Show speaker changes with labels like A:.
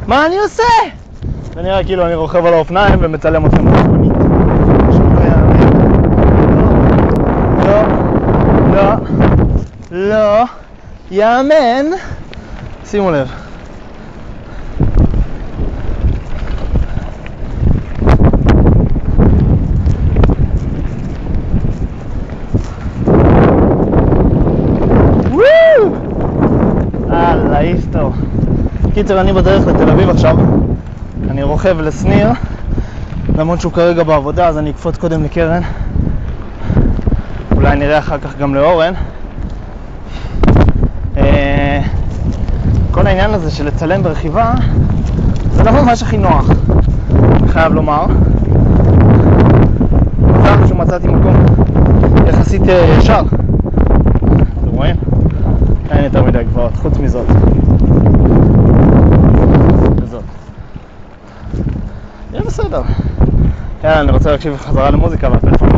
A: מה אני עושה? זה נראה כאילו אני רוכב על האופניים ומצלם אתכם בזמנית. לא יאמן. שימו לב. אללה איסטו. קיצר, אני בדרך לתל אביב עכשיו. אני רוכב לסניר, למרות שהוא כרגע בעבודה, אז אני אקפוץ קודם לקרן. אולי נראה אחר כך גם לאורן. כל העניין הזה של לצלם ברכיבה זה לא ממש הכי נוח, אני חייב לומר. מזל שמצאתי מקום יחסית ישר. אתם רואים? אין יותר מדי גבוהות, חוץ מזאת וזאת. יהיה בסדר. יאללה, אני רוצה להקשיב חזרה למוזיקה והפלאפון